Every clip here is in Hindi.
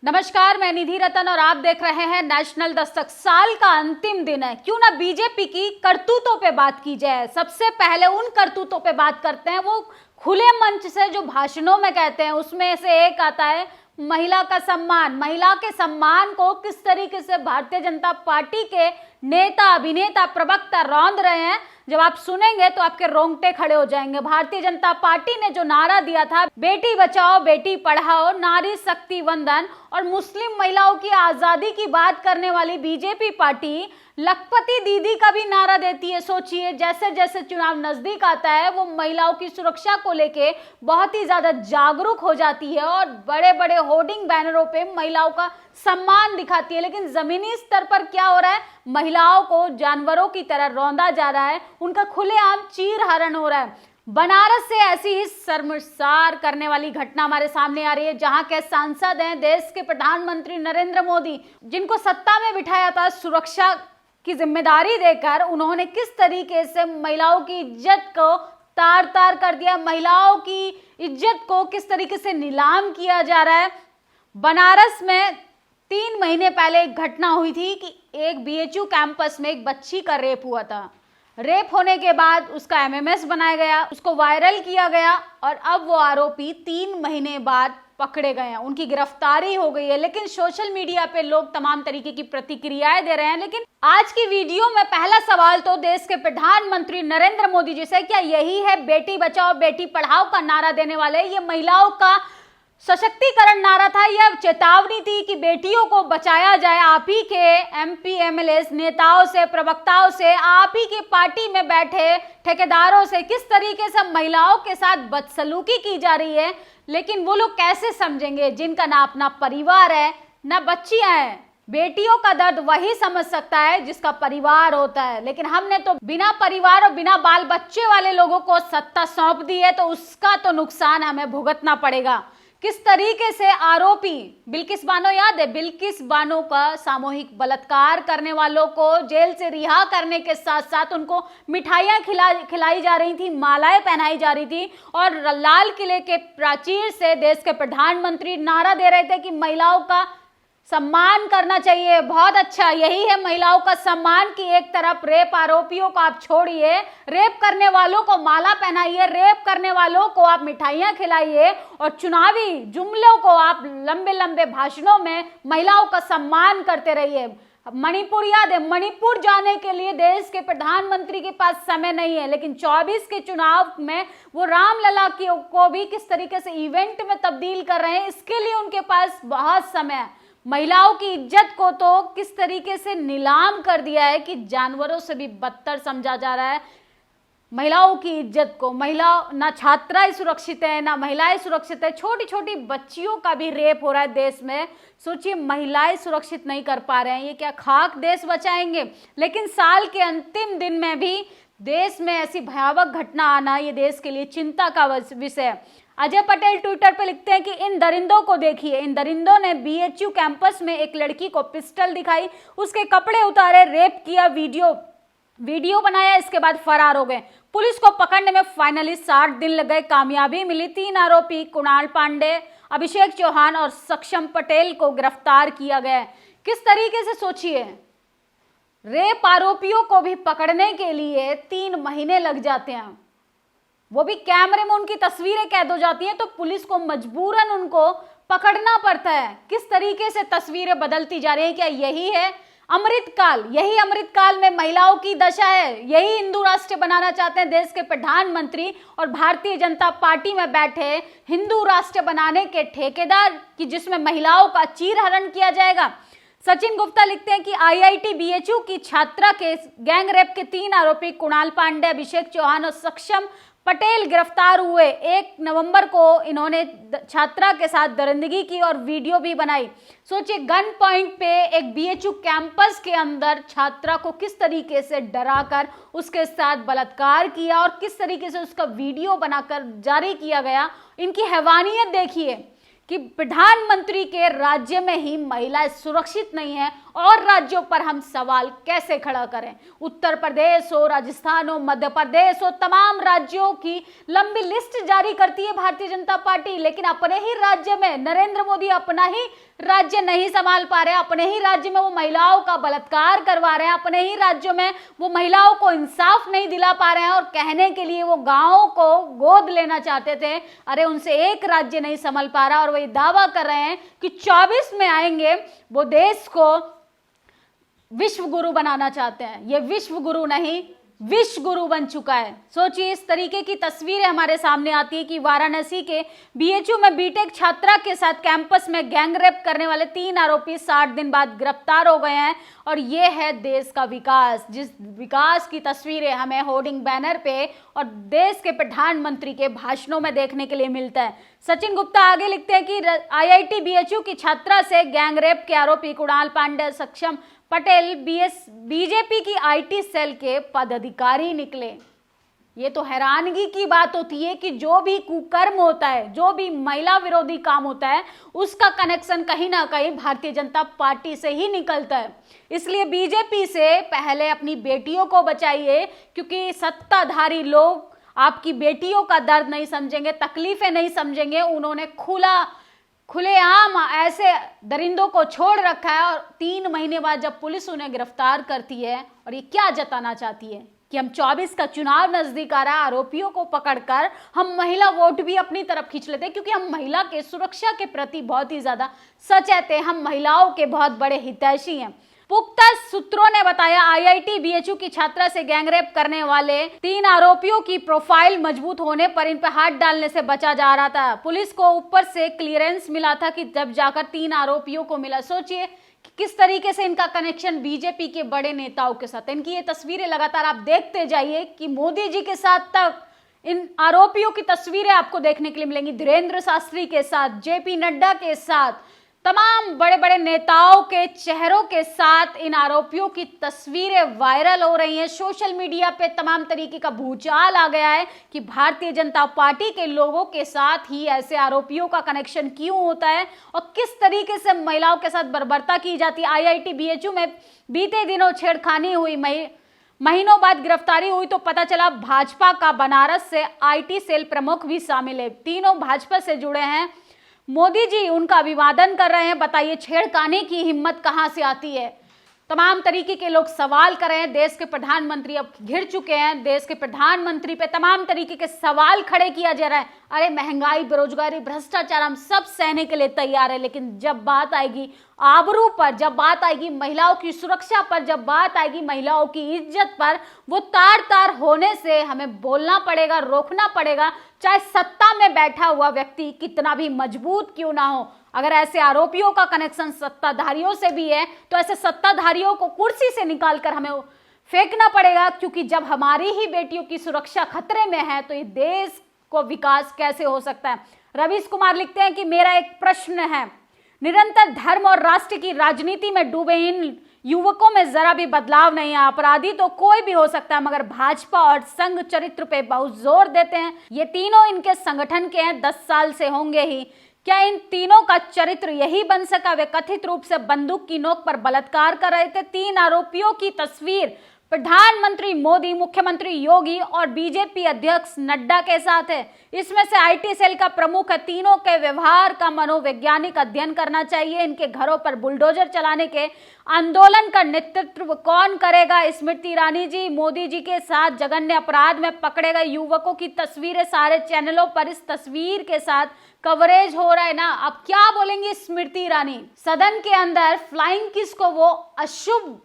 नमस्कार, मैं निधि रतन और आप देख रहे हैं नेशनल दस्तक। साल का अंतिम दिन है, क्यों ना बीजेपी की करतूतों पे बात की जाए। सबसे पहले उन करतूतों पे बात करते हैं, वो खुले मंच से जो भाषणों में कहते हैं। उसमें से एक आता है महिला का सम्मान। महिला के सम्मान को किस तरीके से भारतीय जनता पार्टी के नेता, अभिनेता, प्रवक्ता रौंद रहे हैं, जब आप सुनेंगे तो आपके रोंगटे खड़े हो जाएंगे। भारतीय जनता पार्टी ने जो नारा दिया था, बेटी बचाओ बेटी पढ़ाओ, नारी शक्ति वंदन, और मुस्लिम महिलाओं की आजादी की बात करने वाली बीजेपी पार्टी लखपति दीदी का भी नारा देती है। सोचिए, जैसे जैसे चुनाव नजदीक आता है वो महिलाओं की सुरक्षा को लेके बहुत ही ज्यादा जागरूक हो जाती है और बड़े बड़े होर्डिंग बैनरों पे महिलाओं का सम्मान दिखाती है। लेकिन जमीनी स्तर पर क्या हो रहा है? महिलाओं को जानवरों की तरह रौंदा जा रहा है, उनका खुलेआम चीरहरण हो रहा है। बनारस से ऐसी ही शर्मसार करने वाली घटना हमारे सामने आ रही है, जहां के सांसद हैं देश के प्रधानमंत्री नरेंद्र मोदी, जिनको सत्ता में बिठाया था सुरक्षा की जिम्मेदारी देकर। उन्होंने किस तरीके से महिलाओं की इज्जत को तार तार कर दिया, महिलाओं की इज्जत को किस तरीके से नीलाम किया जा रहा है। बनारस में 3 महीने पहले एक घटना हुई थी कि एक बीएचयू कैंपस में एक बच्ची का रेप हुआ था। रेप होने के बाद उसका एमएमएस बनाया गया, उसको वायरल किया गया और अब वो आरोपी 3 महीने बाद पकड़े गए हैं, उनकी गिरफ्तारी हो गई है। लेकिन सोशल मीडिया पे लोग तमाम तरीके की प्रतिक्रियाएं दे रहे हैं। लेकिन आज की वीडियो में पहला सवाल तो देश के प्रधानमंत्री नरेंद्र मोदी जी से, क्या यही है बेटी बचाओ बेटी पढ़ाओ का नारा देने वाले? ये महिलाओं का सशक्तिकरण नारा था या चेतावनी थी कि बेटियों को बचाया जाए? आप ही के एमपी एमएलए नेताओं से, प्रवक्ताओं से, आप ही की पार्टी में बैठे ठेकेदारों से किस तरीके से महिलाओं के साथ बदसलूकी की जा रही है। लेकिन वो लोग कैसे समझेंगे जिनका ना अपना परिवार है ना बच्चियां हैं। बेटियों का दर्द वही समझ सकता है जिसका परिवार होता है। लेकिन हमने तो बिना परिवार और बिना बाल बच्चे वाले लोगों को सत्ता सौंप दी है, तो उसका तो नुकसान हमें भुगतना पड़ेगा। किस तरीके से आरोपी बिल्किस बानो, याद है बिल्किस बानो का सामूहिक बलात्कार करने वालों को जेल से रिहा करने के साथ साथ उनको मिठाइयां खिलाई जा रही थी, मालाएं पहनाई जा रही थी, और लाल किले के प्राचीर से देश के प्रधानमंत्री नारा दे रहे थे कि महिलाओं का सम्मान करना चाहिए। बहुत अच्छा, यही है महिलाओं का सम्मान कि एक तरफ रेप आरोपियों को आप छोड़िए, रेप करने वालों को माला पहनाइए, रेप करने वालों को आप मिठाइयां खिलाइए, और चुनावी जुमलों को आप लंबे लंबे भाषणों में महिलाओं का सम्मान करते रहिए। मणिपुर, याद है मणिपुर जाने के लिए देश के प्रधानमंत्री के पास समय नहीं है, लेकिन 24 के चुनाव में वो रामलला को भी किस तरीके से इवेंट में तब्दील कर रहे हैं, इसके लिए उनके पास बहुत समय है। महिलाओं की इज्जत को तो किस तरीके से नीलाम कर दिया है कि जानवरों से भी बदतर समझा जा रहा है महिलाओं की इज्जत को। महिला ना छात्राएं सुरक्षित है, ना महिलाएं सुरक्षित है। छोटी छोटी बच्चियों का भी रेप हो रहा है देश में। सोचिए, महिलाएं सुरक्षित नहीं कर पा रहे हैं, ये क्या खाक देश बचाएंगे? लेकिन साल के अंतिम दिन में भी देश में ऐसी भयावह घटना आना ये देश के लिए चिंता का विषय है। अजय पटेल ट्विटर पे लिखते हैं कि इन दरिंदों को देखिए। इन दरिंदों ने बीएचयू कैंपस में एक लड़की को पिस्टल दिखाई, उसके कपड़े उतारे, रेप किया, वीडियो बनाया, इसके बाद फरार हो गए। पुलिस को पकड़ने में फाइनली 60 दिन लग गए, कामयाबी मिली। 3 आरोपी कुणाल पांडे, अभिषेक चौहान और सक्षम पटेल को गिरफ्तार किया गया। किस तरीके से, सोचिए, रेप आरोपियों को भी पकड़ने के लिए 3 महीने लग जाते हैं, वो भी कैमरे में उनकी तस्वीरें कैद हो जाती हैं, तो पुलिस को मजबूरन उनको पकड़ना पड़ता है। किस तरीके से तस्वीरें बदलती जा रही हैं? क्या यही है अमृतकाल? यही अमृतकाल में महिलाओं की दशा है? यही हिंदू राष्ट्र बनाना चाहते हैं देश के प्रधानमंत्री और भारतीय जनता पार्टी में बैठे हिंदू राष्ट्र बनाने के ठेकेदार, कि जिसमें महिलाओं का चीरहरण किया जाएगा? सचिन गुप्ता लिखते हैं कि आईआईटी बीएचयू की छात्रा के गैंग रेप के 3 आरोपी कुणाल पांडे, अभिषेक चौहान और सक्षम पटेल गिरफ्तार हुए। 1 नवंबर को इन्होंने छात्रा के साथ दरिंदगी की और वीडियो भी बनाई। सोचिए, गन पॉइंट पे एक बीएचयू कैंपस के अंदर छात्रा को किस तरीके से डराकर उसके साथ बलात्कार किया और किस तरीके से उसका वीडियो बनाकर जारी किया गया। इनकी हैवानियत देखिए कि प्रधानमंत्री के राज्य में ही महिलाएं सुरक्षित नहीं है और राज्यों पर हम सवाल कैसे खड़ा करें। उत्तर प्रदेश हो, राजस्थान हो, मध्य प्रदेश हो, तमाम राज्यों की लंबी लिस्ट जारी करती है भारतीय जनता पार्टी, लेकिन अपने ही राज्य में नरेंद्र मोदी अपना ही राज्य नहीं संभाल पा रहे हैं। अपने ही राज्य में वो महिलाओं का बलात्कार करवा रहे हैं, अपने ही राज्यों में वो महिलाओं को इंसाफ नहीं दिला पा रहे हैं, और कहने के लिए वो गांवों को गोद लेना चाहते थे। अरे उनसे एक राज्य नहीं संभल पा रहा, और वो ये दावा कर रहे हैं कि 24 में आएंगे, वो देश को विश्व गुरु बनाना चाहते हैं। ये विश्व गुरु नहीं, विश्व गुरु बन चुका है। सोचिए, इस तरीके की तस्वीरें हमारे सामने आती है कि वाराणसी के बीएचयू में बीटेक छात्रा के साथ कैंपस में गैंग रेप करने वाले 3 आरोपी 60 दिन बाद गिरफ्तार हो गए हैं। और ये है देश का विकास, जिस विकास की तस्वीरें हमें होर्डिंग बैनर पे और देश के प्रधानमंत्री के भाषणों में देखने के लिए मिलता है। सचिन गुप्ता आगे लिखते हैं कि आईआईटी बीएचयू की छात्रा से गैंग रेप के आरोपी कुणाल पांडे, सक्षम पटेल बीजेपी की आईटी सेल के पदाधिकारी निकले। ये तो हैरानगी की बात होती है कि जो भी कुकर्म होता है, जो भी महिला विरोधी काम होता है, उसका कनेक्शन कहीं ना कहीं भारतीय जनता पार्टी से ही निकलता है। इसलिए बीजेपी से पहले अपनी बेटियों को बचाइए, क्योंकि सत्ताधारी लोग आपकी बेटियों का दर्द नहीं समझेंगे, तकलीफें नहीं समझेंगे। उन्होंने खुलेआम ऐसे दरिंदों को छोड़ रखा है, और 3 महीने बाद जब पुलिस उन्हें गिरफ्तार करती है, और ये क्या जताना चाहती है कि हम 24 का चुनाव नजदीक आ रहा है, आरोपियों को पकड़कर हम महिला वोट भी अपनी तरफ खींच लेते हैं, क्योंकि हम महिला के सुरक्षा के प्रति बहुत ही ज्यादा सचेत हैं, हम महिलाओं के बहुत बड़े हितैषी हैं। पुख्ता सूत्रों ने बताया, आईआईटी बीएचयू की छात्रा से गैंगरेप करने वाले 3 आरोपियों की प्रोफाइल मजबूत होने पर इन पर हाथ डालने से बचा जा रहा था। पुलिस को ऊपर से क्लियरेंस मिला था कि जब जाकर 3 आरोपियों को मिला। सोचिए कि किस तरीके से इनका कनेक्शन बीजेपी के बड़े नेताओं के साथ। इनकी ये तस्वीरें लगातार आप देखते जाइए कि मोदी जी के साथ तक इन आरोपियों की तस्वीरें आपको देखने के लिए मिलेंगी। धीरेन्द्र शास्त्री के साथ, जेपी नड्डा के साथ, तमाम बड़े बड़े नेताओं के चेहरों के साथ इन आरोपियों की तस्वीरें वायरल हो रही हैं। सोशल मीडिया पे तमाम तरीके का भूचाल आ गया है कि भारतीय जनता पार्टी के लोगों के साथ ही ऐसे आरोपियों का कनेक्शन क्यों होता है, और किस तरीके से महिलाओं के साथ बर्बरता की जाती है। आईआईटी बीएचयू में बीते दिनों छेड़खानी हुई, महीनों बाद गिरफ्तारी हुई तो पता चला भाजपा का बनारस से आईटी सेल प्रमुख भी शामिल है। तीनों भाजपा से जुड़े हैं। मोदी जी उनका अभिवादन कर रहे हैं। बताइए, छेड़खानी की हिम्मत कहां से आती है? तमाम तरीके के लोग सवाल कर रहे हैं। देश के प्रधानमंत्री अब घिर चुके हैं। देश के प्रधानमंत्री पे तमाम तरीके के सवाल खड़े किया जा रहा है। अरे महंगाई, बेरोजगारी, भ्रष्टाचार हम सब सहने के लिए तैयार है, लेकिन जब बात आएगी आबरू पर, जब बात आएगी महिलाओं की सुरक्षा पर, जब बात आएगी महिलाओं की इज्जत पर, वो तार तार होने से हमें बोलना पड़ेगा, रोकना पड़ेगा, चाहे सत्ता में बैठा हुआ व्यक्ति कितना भी मजबूत क्यों ना हो। अगर ऐसे आरोपियों का कनेक्शन सत्ताधारियों से भी है तो ऐसे सत्ताधारियों को कुर्सी से निकालकर हमें फेंकना पड़ेगा, क्योंकि जब हमारी ही बेटियों की सुरक्षा खतरे में है तो ये देश को विकास कैसे हो सकता है। रवीश कुमार लिखते हैं कि मेरा एक प्रश्न है, निरंतर धर्म और राष्ट्र की राजनीति में डूबे इन युवकों में जरा भी बदलाव नहीं है। अपराधी तो कोई भी हो सकता है, मगर भाजपा और संघ चरित्र पे बहुत जोर देते हैं। ये तीनों इनके संगठन के हैं, 10 साल से होंगे ही। क्या इन तीनों का चरित्र यही बन सका? वे कथित रूप से बंदूक की नोक पर बलात्कार कर रहे थे। 3 आरोपियों की तस्वीर प्रधानमंत्री मोदी, मुख्यमंत्री योगी और बीजेपी अध्यक्ष नड्डा के साथ है। इसमें से आईटी सेल का प्रमुख है। तीनों के व्यवहार का मनोवैज्ञानिक अध्ययन करना चाहिए। इनके घरों पर बुलडोजर चलाने के आंदोलन का नेतृत्व कौन करेगा? स्मृति ईरानी जी। मोदी जी के साथ जघन्य अपराध में पकड़े गए युवकों की तस्वीरें सारे चैनलों पर इस तस्वीर के साथ कवरेज हो रहा है ना। अब क्या बोलेंगी स्मृति ईरानी? सदन के अंदर फ्लाइंग किस को वो अशुभ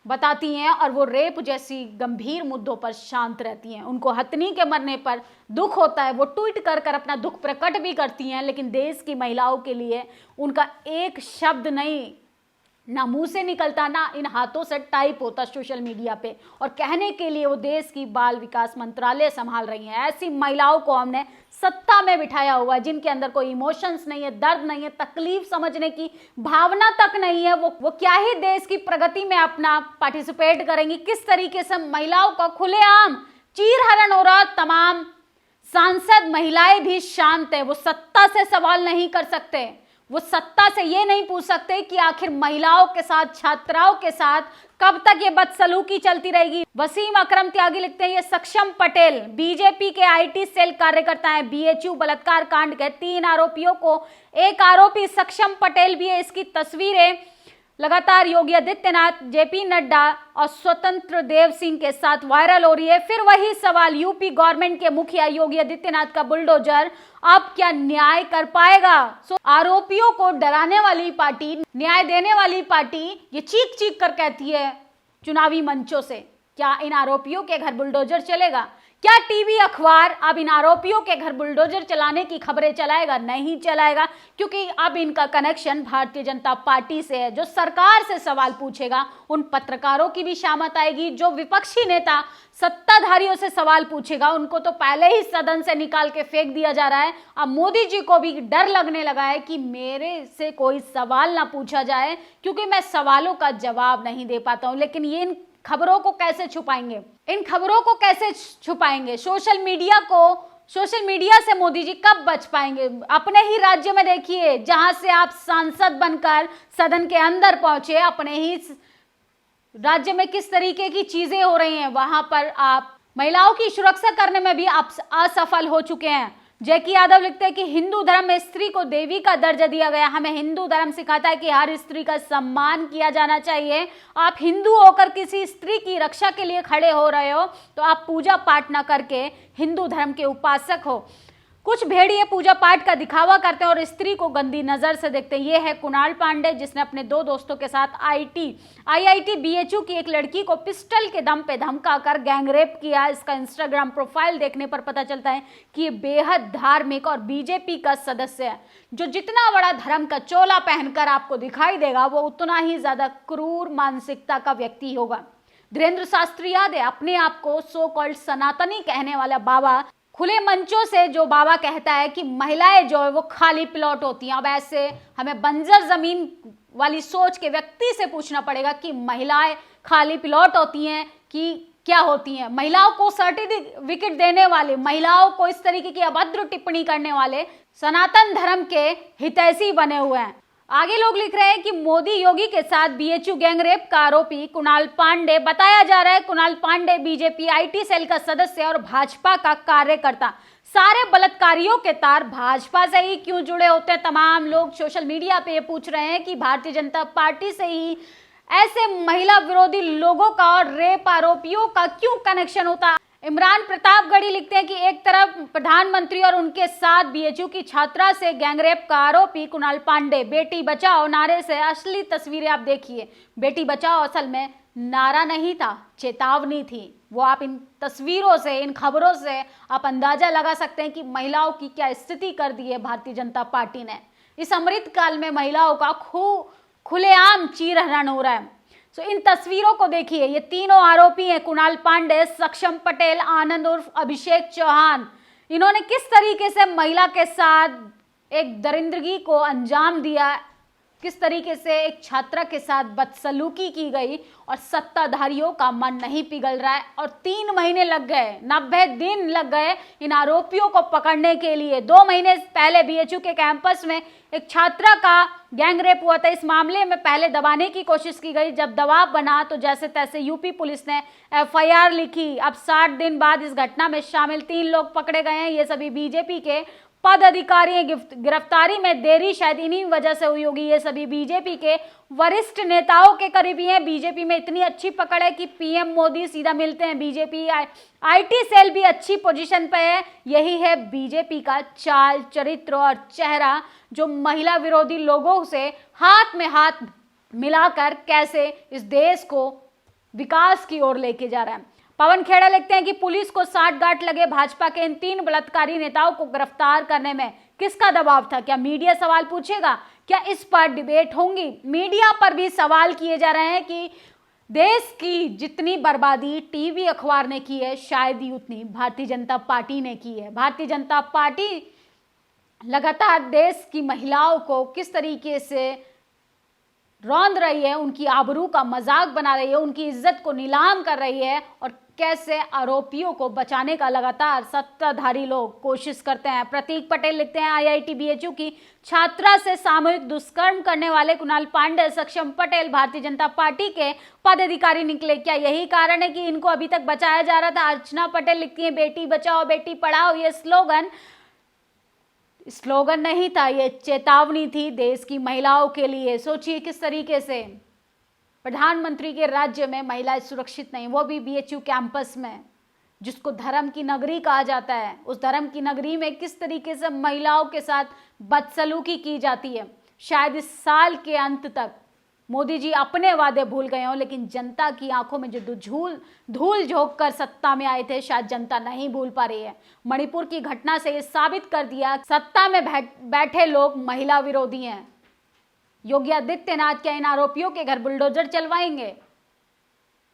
बताती हैं और वो रेप जैसी गंभीर मुद्दों पर शांत रहती हैं। उनको हथनी के मरने पर दुख होता है, वो ट्वीट कर कर अपना दुख प्रकट भी करती हैं, लेकिन देश की महिलाओं के लिए उनका एक शब्द नहीं, ना मुंह से निकलता, ना इन हाथों से टाइप होता सोशल मीडिया पे, और कहने के लिए वो देश की बाल विकास मंत्रालय संभाल रही हैं। ऐसी महिलाओं को हमने सत्ता में बिठाया हुआ है, जिनके अंदर कोई इमोशंस नहीं है, दर्द नहीं है, तकलीफ समझने की भावना तक नहीं है। वो क्या ही देश की प्रगति में अपना पार्टिसिपेट करेंगी? किस तरीके से महिलाओं का खुलेआम चीरहरण हो रहा। तमाम सांसद महिलाएं भी शांत है, वो सत्ता से सवाल नहीं कर सकते, वो सत्ता से ये नहीं पूछ सकते कि आखिर महिलाओं के साथ, छात्राओं के साथ कब तक ये बदसलूकी चलती रहेगी। वसीम अकरम त्यागी लिखते हैं, ये सक्षम पटेल बीजेपी के आईटी सेल कार्यकर्ता हैं। बीएचयू बलात्कार कांड के 3 आरोपियों को एक आरोपी सक्षम पटेल भी है। इसकी तस्वीरें लगातार योगी आदित्यनाथ, जेपी नड्डा और स्वतंत्र देव सिंह के साथ वायरल हो रही है। फिर वही सवाल, यूपी गवर्नमेंट के मुखिया योगी आदित्यनाथ का बुलडोजर अब क्या न्याय कर पाएगा? आरोपियों को डराने वाली पार्टी, न्याय देने वाली पार्टी ये चीख चीख कर कहती है चुनावी मंचों से, क्या इन आरोपियों के घर बुलडोजर चलेगा? क्या टीवी अखबार अब इन आरोपियों के घर बुलडोजर चलाने की खबरें चलाएगा? नहीं चलाएगा, क्योंकि अब इनका कनेक्शन भारतीय जनता पार्टी से है। जो सरकार से सवाल पूछेगा उन पत्रकारों की भी शामत आएगी। जो विपक्षी नेता सत्ताधारियों से सवाल पूछेगा उनको तो पहले ही सदन से निकाल के फेंक दिया जा रहा है। अब मोदी जी को भी डर लगने लगा है कि मेरे से कोई सवाल ना पूछा जाए, क्योंकि मैं सवालों का जवाब नहीं दे पाता हूं। लेकिन ये इन खबरों को कैसे छुपाएंगे? इन खबरों को कैसे छुपाएंगे? सोशल मीडिया से मोदी जी कब बच पाएंगे? अपने ही राज्य में देखिए, जहां से आप सांसद बनकर सदन के अंदर पहुंचे, अपने ही राज्य में किस तरीके की चीजें हो रही हैं, वहां पर आप महिलाओं की सुरक्षा करने में भी आप असफल हो चुके हैं। जैकी यादव लिखते हैं कि हिंदू धर्म में स्त्री को देवी का दर्जा दिया गया। हमें हिंदू धर्म सिखाता है कि हर स्त्री का सम्मान किया जाना चाहिए। आप हिंदू होकर किसी स्त्री की रक्षा के लिए खड़े हो रहे हो तो आप पूजा पाठ ना करके हिंदू धर्म के उपासक हो। कुछ भेड़िए पूजा पाठ का दिखावा करते हैं और स्त्री को गंदी नजर से देखते हैं। ये है कुणाल पांडे, जिसने अपने 2 दोस्तों के साथ आईआईटी बीएचयू की एक लड़की को पिस्टल के दम पे धमकाकर गैंगरेप किया। इसका इंस्टाग्राम प्रोफाइल देखने पर पता चलता है कि ये बेहद धार्मिक और बीजेपी का सदस्य है। जो जितना बड़ा धर्म का चोला पहनकर आपको दिखाई देगा वो उतना ही ज्यादा क्रूर मानसिकता का व्यक्ति होगा। धीरेन्द्र शास्त्री याद है, अपने आप को सो कॉल्ड सनातनी कहने वाला बाबा खुले मंचों से जो बाबा कहता है कि महिलाएं जो है वो खाली प्लॉट होती हैं। अब ऐसे हमें बंजर जमीन वाली सोच के व्यक्ति से पूछना पड़ेगा कि महिलाएं खाली प्लॉट होती हैं कि क्या होती हैं? महिलाओं को सर्टिफिकेट देने वाले, महिलाओं को इस तरीके की अभद्र टिप्पणी करने वाले सनातन धर्म के हितैषी बने हुए हैं। आगे लोग लिख रहे हैं कि मोदी योगी के साथ बीएचयू गैंगरेप का आरोपी कुणाल पांडे बताया जा रहा है। Kunal Pandey BJP IT cell का सदस्य और भाजपा का कार्यकर्ता। सारे बलात्कारियों के तार भाजपा से ही क्यों जुड़े होते हैं? तमाम लोग सोशल मीडिया पे पूछ रहे हैं कि भारतीय जनता पार्टी से ही ऐसे महिला विरोधी लोगों का और रेप आरोपियों का क्यों कनेक्शन होता है? इमरान प्रतापगढ़ी लिखते हैं कि एक तरफ प्रधानमंत्री और उनके साथ बीएचयू की छात्रा से गैंगरेप का आरोपी कुणाल पांडे। बेटी बचाओ नारे से असली तस्वीरें आप देखिए। बेटी बचाओ असल में नारा नहीं था, चेतावनी थी। वो आप इन तस्वीरों से, इन खबरों से आप अंदाजा लगा सकते हैं कि महिलाओं की क्या स्थिति कर दी है भारतीय जनता पार्टी ने। इस अमृत काल में महिलाओं का खुलेआम चीरहरण हो रहा है। इन तस्वीरों को देखिए, ये तीनों आरोपी हैं, कुणाल पांडे, सक्षम पटेल, आनंद उर्फ अभिषेक चौहान। इन्होंने किस तरीके से महिला के साथ एक दरिंदगी को अंजाम दिया, किस तरीके से एक छात्रा के साथ बदसलूकी की गई, और सत्ताधारियों का मन नहीं पिघल रहा है। और 3 महीने लग गए, 90 दिन लग गए इन आरोपियों को पकड़ने के लिए। 2 महीने पहले बीएचयू के कैंपस में एक छात्रा का गैंगरेप हुआ था। इस मामले में पहले दबाने की कोशिश की गई, जब दबाव बना तो जैसे तैसे यूपी पुलिस ने एफआईआर लिखी। अब 60 दिन बाद इस घटना में शामिल 3 लोग पकड़े गए हैं। ये सभी बीजेपी के पद अधिकारी हैं। गिरफ्तारी में देरी शायद इन्हीं वजह से हुई होगी। ये सभी बीजेपी के वरिष्ठ नेताओं के करीबी हैं। बीजेपी में इतनी अच्छी पकड़ है कि पीएम मोदी सीधा मिलते हैं। बीजेपी आईटी सेल भी अच्छी पोजीशन पे है। यही है बीजेपी का चाल, चरित्र और चेहरा, जो महिला विरोधी लोगों से हाथ में हाथ मिलाकर कैसे इस देश को विकास की ओर लेके जा रहा है। पवन खेड़ा लिखते हैं कि पुलिस को साठगांठ लगे भाजपा के इन 3 बलात्कारी नेताओं को गिरफ्तार करने में। किसका दबाव था? क्या मीडिया सवाल पूछेगा? क्या इस पर डिबेट होंगी? मीडिया पर भी सवाल किए जा रहे हैं कि देश की जितनी बर्बादी टीवी अखबार ने की है, शायद ही उतनी भारतीय जनता पार्टी ने की है। भारतीय जनता पार्टी लगातार देश की महिलाओं को किस तरीके से रौंद रही है, उनकी आबरू का मजाक बना रही है, उनकी इज्जत को नीलाम कर रही है और कैसे आरोपियों को बचाने का लगातार सत्ताधारी लोग कोशिश करते हैं। प्रतीक पटेल लिखते हैं, IIT BHU की छात्रा से सामूहिक दुष्कर्म करने वाले कुणाल पांडे, सक्षम पटेल भारतीय जनता पार्टी के पदाधिकारी निकले। क्या यही कारण है कि इनको अभी तक बचाया जा रहा था? अर्चना पटेल लिखती है, बेटी बचाओ बेटी पढ़ाओ ये स्लोगन नहीं था, ये चेतावनी थी देश की महिलाओं के लिए। सोचिए किस तरीके से प्रधानमंत्री के राज्य में महिलाएं सुरक्षित नहीं, वो भी BHU कैंपस में, जिसको धर्म की नगरी कहा जाता है। उस धर्म की नगरी में किस तरीके से महिलाओं के साथ बदसलूकी की जाती है। शायद इस साल के अंत तक मोदी जी अपने वादे भूल गए हों, लेकिन जनता की आंखों में जो धूल झोंक कर सत्ता में आए थे, शायद जनता नहीं भूल पा रही है। मणिपुर की घटना से ये साबित कर दिया सत्ता में बैठे लोग महिला विरोधी हैं। योगी आदित्यनाथ क्या इन आरोपियों के घर बुलडोजर चलवाएंगे?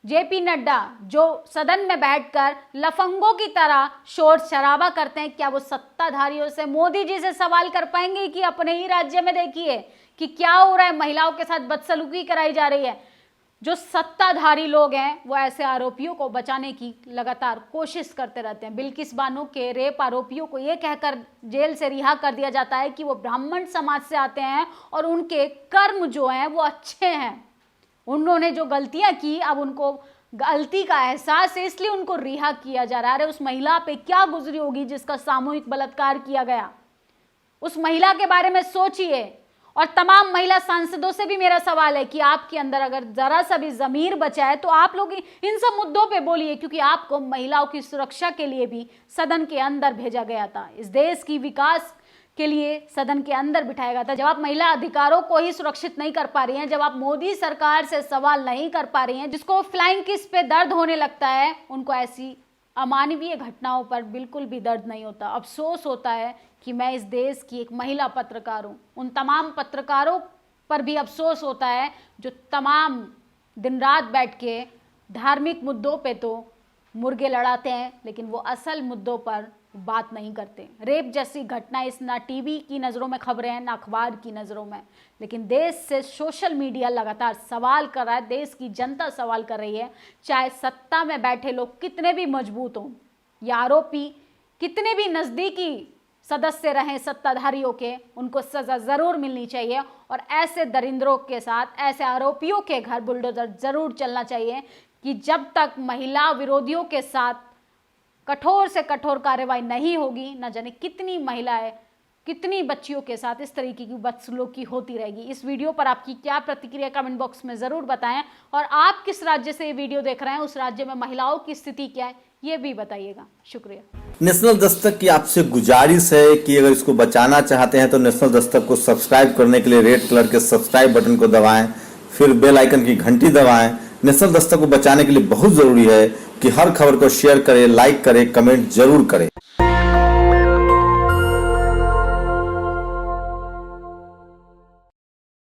JP नड्डा जो सदन में बैठकर लफंगों की तरह शोर शराबा करते हैं, क्या वो सत्ताधारियों से, मोदी जी से सवाल कर पाएंगे कि अपने ही राज्य में देखिए कि क्या हो रहा है, महिलाओं के साथ बदसलूकी कराई जा रही है। जो सत्ताधारी लोग हैं वो ऐसे आरोपियों को बचाने की लगातार कोशिश करते रहते हैं। बिल्किस बानो के रेप आरोपियों को ये कहकर जेल से रिहा कर दिया जाता है कि वो ब्राह्मण समाज से आते हैं और उनके कर्म जो हैं वो अच्छे हैं, उन्होंने जो गलतियां की अब उनको गलती का एहसास है, इसलिए उनको रिहा किया जा रहा है। उस महिला पे क्या गुजरी होगी जिसका सामूहिक बलात्कार किया गया? उस महिला के बारे में सोचिए। और तमाम महिला सांसदों से भी मेरा सवाल है कि आपके अंदर अगर जरा सा भी जमीर बचा है तो आप लोग इन सब मुद्दों पे बोलिए, क्योंकि आपको महिलाओं की सुरक्षा के लिए भी सदन के अंदर भेजा गया था। इस देश की विकास के लिए सदन के अंदर बिठाया गया था। जब आप महिला अधिकारों को ही सुरक्षित नहीं कर पा रही हैं, जब आप मोदी सरकार से सवाल नहीं कर पा रही हैं, जिसको फ्लाइंग किस पे दर्द होने लगता है, उनको ऐसी अमानवीय घटनाओं पर बिल्कुल भी दर्द नहीं होता। अफसोस होता है कि मैं इस देश की एक महिला पत्रकार हूँ। उन तमाम पत्रकारों पर भी अफसोस होता है जो तमाम दिन रात बैठ के धार्मिक मुद्दों पे तो मुर्गे लड़ाते हैं, लेकिन वो असल मुद्दों पर बात नहीं करते। रेप जैसी घटना इस ना टीवी की नज़रों में खबरें हैं ना अखबार की नज़रों में, लेकिन देश से सोशल मीडिया लगातार सवाल कर रहा है, देश की जनता सवाल कर रही है। चाहे सत्ता में बैठे लोग कितने भी मजबूत हों या आरोपी कितने भी नज़दीकी सदस्य रहें सत्ताधारियों के, उनको सज़ा ज़रूर मिलनी चाहिए और ऐसे दरिंद्रों के साथ, ऐसे आरोपियों के घर बुलडोजर ज़रूर चलना चाहिए कि जब तक महिला विरोधियों के साथ कठोर से कठोर कार्रवाई नहीं होगी, न जाने कितनी महिलाएं, कितनी बच्चियों के साथ इस तरीके की बदसलूकी होती रहेगी। इस वीडियो पर आपकी क्या प्रतिक्रिया कमेंट बॉक्स में ज़रूर बताएं और आप किस राज्य से ये वीडियो देख रहे हैं, उस राज्य में महिलाओं की स्थिति क्या है ये भी बताइएगा। शुक्रिया। नेशनल दस्तक की आपसे गुजारिश है कि अगर इसको बचाना चाहते हैं तो नेशनल दस्तक को सब्सक्राइब करने के लिए रेड कलर के सब्सक्राइब बटन को दबाएं, फिर बेल आइकन की घंटी दबाएं। नेशनल दस्तक को बचाने के लिए बहुत जरूरी है कि हर खबर को शेयर करें, लाइक करें, कमेंट जरूर करें।